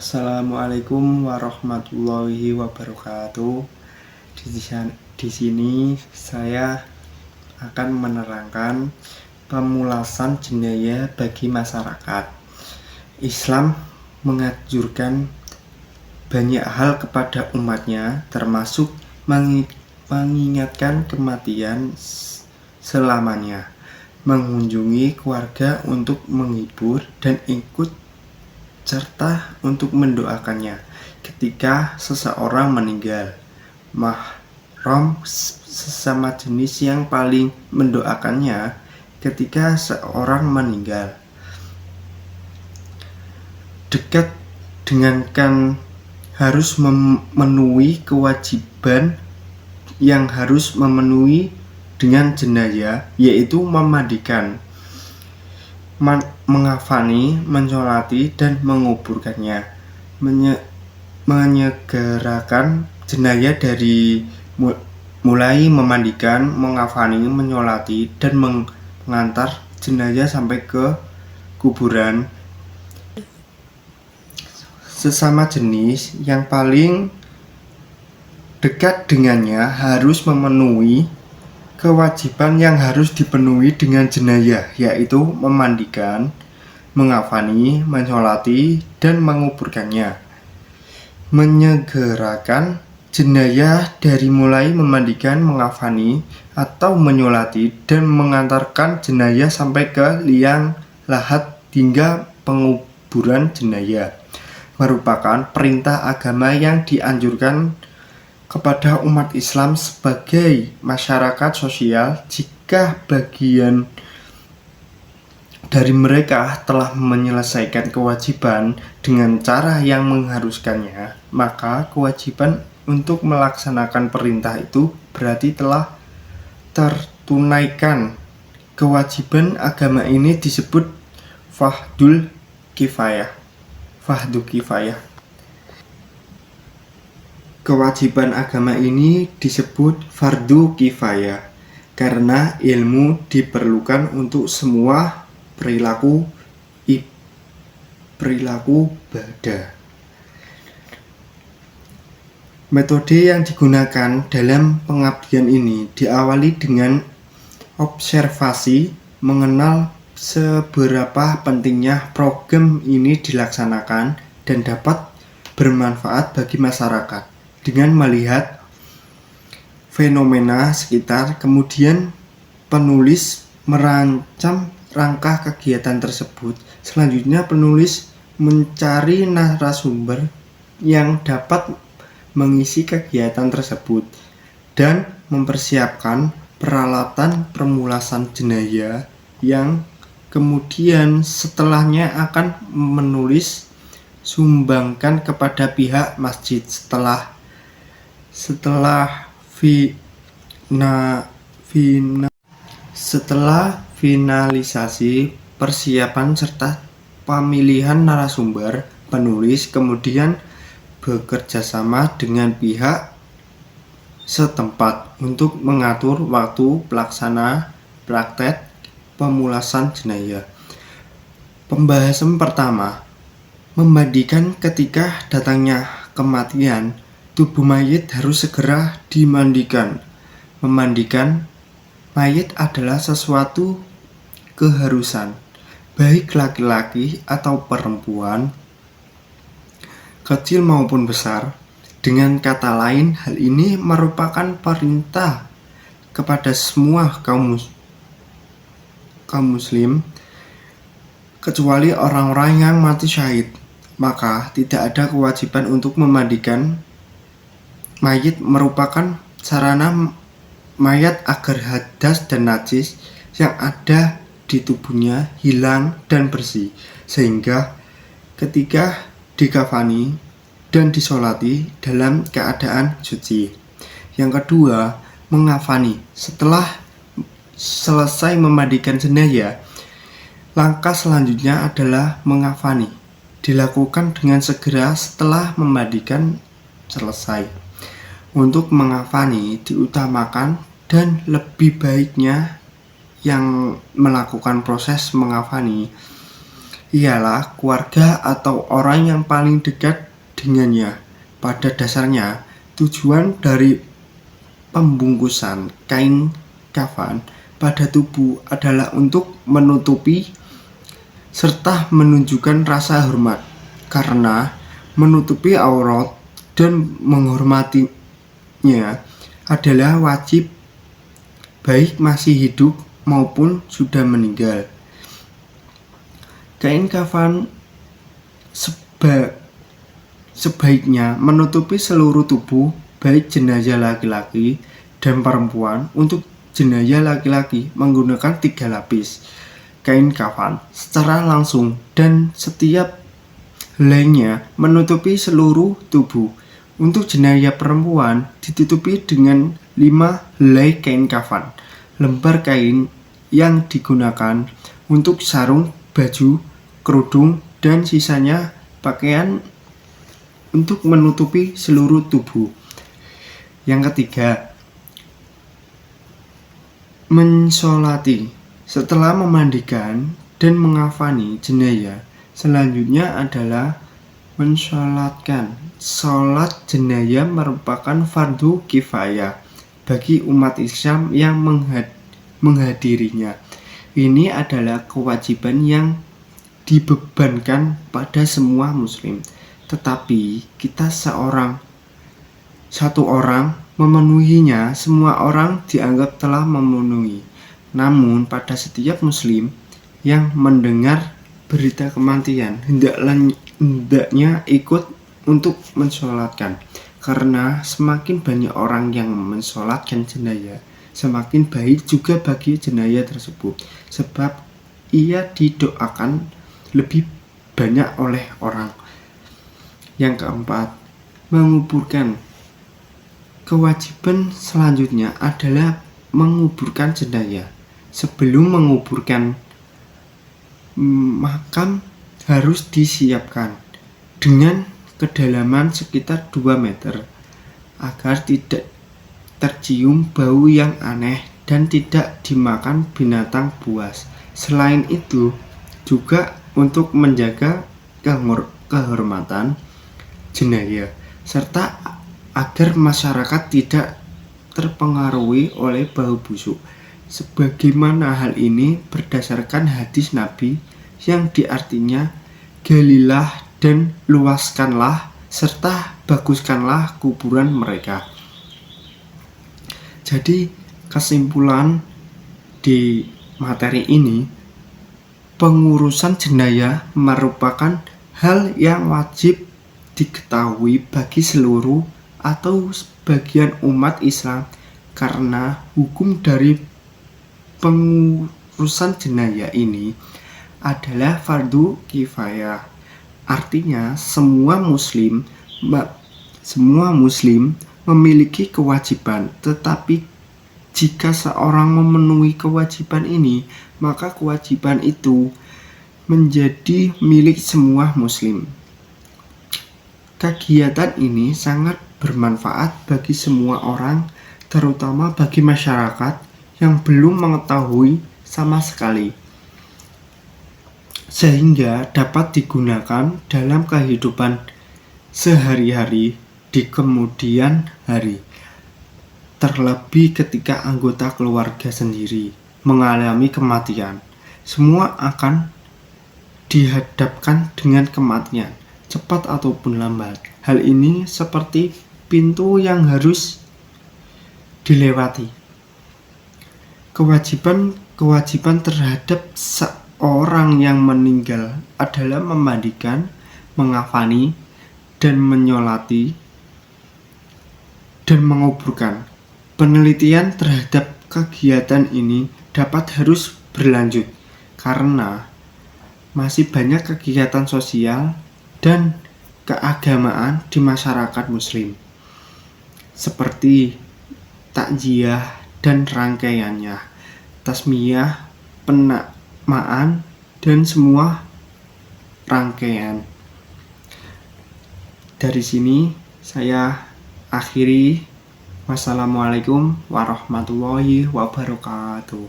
Assalamualaikum warahmatullahi wabarakatuh. Di sini saya akan menerangkan pemulasan jenayah bagi masyarakat. Islam menganjurkan banyak hal kepada umatnya, termasuk mengingatkan kematian selamanya, mengunjungi keluarga untuk menghibur dan ikut serta untuk mendoakannya ketika seseorang meninggal. Mahram sesama jenis yang paling mendoakannya ketika seorang meninggal. Dekat dengankan harus memenuhi kewajiban yang harus memenuhi dengan jenazah, yaitu memandikan, mengafani, mensolati, dan menguburkannya, menyegerakan jenazah dari mulai memandikan, mengafani, menyolati, dan mengantar jenazah sampai ke kuburan. Sesama jenis yang paling dekat dengannya harus memenuhi kewajiban yang harus dipenuhi dengan jenazah, yaitu memandikan, mengafani, mensolati, dan menguburkannya. Menyegerakan jenazah dari mulai memandikan, mengafani, atau menyolati, dan mengantarkan jenazah sampai ke liang lahat hingga penguburan jenazah, merupakan perintah agama yang dianjurkan kepada umat Islam sebagai masyarakat sosial. Jika bagian dari mereka telah menyelesaikan kewajiban dengan cara yang mengharuskannya, maka kewajiban untuk melaksanakan perintah itu berarti telah tertunaikan. Kewajiban agama ini disebut fardu kifayah. Kewajiban agama ini disebut fardu kifayah karena ilmu diperlukan untuk semua perilaku ibadah. Metode yang digunakan dalam pengabdian ini diawali dengan observasi, mengenal seberapa pentingnya program ini dilaksanakan dan dapat bermanfaat bagi masyarakat dengan melihat fenomena sekitar. Kemudian penulis merancang rangka kegiatan tersebut. Selanjutnya penulis mencari narasumber yang dapat mengisi kegiatan tersebut dan mempersiapkan peralatan pemulasan jenazah yang kemudian setelahnya akan menulis sumbangkan kepada pihak masjid. Setelah finalisasi persiapan serta pemilihan narasumber, penulis kemudian bekerjasama dengan pihak setempat untuk mengatur waktu pelaksana praktek pemulasan jenazah. Pembahasan pertama, memandikan. Ketika datangnya kematian, tubuh mayit harus segera dimandikan. Memandikan mayit adalah sesuatu keharusan, baik laki-laki atau perempuan, kecil maupun besar. Dengan kata lain, hal ini merupakan perintah kepada semua kaum muslim, kecuali orang-orang yang mati syahid. Maka tidak ada kewajiban untuk memandikan mayit. Merupakan sarana mayat agar hadas dan najis yang ada di tubuhnya hilang dan bersih, sehingga ketika dikafani dan disolati dalam keadaan suci. Yang kedua, mengafani. Setelah selesai memandikan jenazah, langkah selanjutnya adalah mengafani. Dilakukan dengan segera setelah memandikan selesai. Untuk mengafani diutamakan dan lebih baiknya yang melakukan proses mengafani ialah keluarga atau orang yang paling dekat dengannya. Pada dasarnya, tujuan dari pembungkusan kain kafan pada tubuh adalah untuk menutupi serta menunjukkan rasa hormat, karena menutupi aurat dan menghormatinya adalah wajib baik masih hidup maupun sudah meninggal. Kain kafan sebaiknya menutupi seluruh tubuh, baik jenazah laki-laki dan perempuan. Untuk jenazah laki-laki menggunakan 3 lapis kain kafan secara langsung, dan setiap helainya menutupi seluruh tubuh. Untuk jenazah perempuan ditutupi dengan 5 helai kain kafan. Lembar kain yang digunakan untuk sarung, baju, kerudung, dan sisanya pakaian untuk menutupi seluruh tubuh. Yang ketiga, mensolati. Setelah memandikan dan mengafani jenazah, selanjutnya adalah mensolatkan. Sholat jenazah merupakan fardu kifayah bagi umat Islam yang menghadirinya. Ini adalah kewajiban yang dibebankan pada semua muslim, tetapi kita satu orang memenuhinya, semua orang dianggap telah memenuhi. Namun pada setiap muslim yang mendengar berita kematian, hendaknya ikut untuk mensolatkan, karena semakin banyak orang yang mensolatkan jenazah, semakin baik juga bagi jenazah tersebut, sebab ia didoakan lebih banyak oleh orang. Yang keempat, menguburkan. Kewajiban selanjutnya adalah menguburkan jenazah. Sebelum menguburkan, makam harus disiapkan dengan kedalaman sekitar 2 meter agar tidak tercium bau yang aneh dan tidak dimakan binatang buas. Selain itu, juga untuk menjaga kehormatan jenazah, serta agar masyarakat tidak terpengaruhi oleh bau busuk. Sebagaimana hal ini berdasarkan hadis Nabi yang diartinya, galilah dan luaskanlah serta baguskanlah kuburan mereka. Jadi kesimpulan di materi ini, pengurusan jenazah merupakan hal yang wajib diketahui bagi seluruh atau sebagian umat Islam, karena hukum dari pengurusan jenazah ini adalah fardu kifayah. Artinya semua muslim memiliki kewajiban, tetapi jika seorang memenuhi kewajiban ini, maka kewajiban itu menjadi milik semua muslim. Kegiatan ini sangat bermanfaat bagi semua orang, terutama bagi masyarakat yang belum mengetahui sama sekali, sehingga dapat digunakan dalam kehidupan sehari-hari di kemudian hari. Terlebih ketika anggota keluarga sendiri mengalami kematian, semua akan dihadapkan dengan kematian, cepat ataupun lambat. Hal ini seperti pintu yang harus dilewati. Kewajiban terhadap seorang yang meninggal adalah memandikan, mengafani, dan menyolati, dan menguburkan. Penelitian terhadap kegiatan ini dapat harus berlanjut, karena masih banyak kegiatan sosial dan keagamaan di masyarakat muslim, seperti takziah dan rangkaiannya, tasmiyah, penamaan, dan semua rangkaian. Dari sini saya akhiri. Wassalamualaikum warahmatullahi wabarakatuh.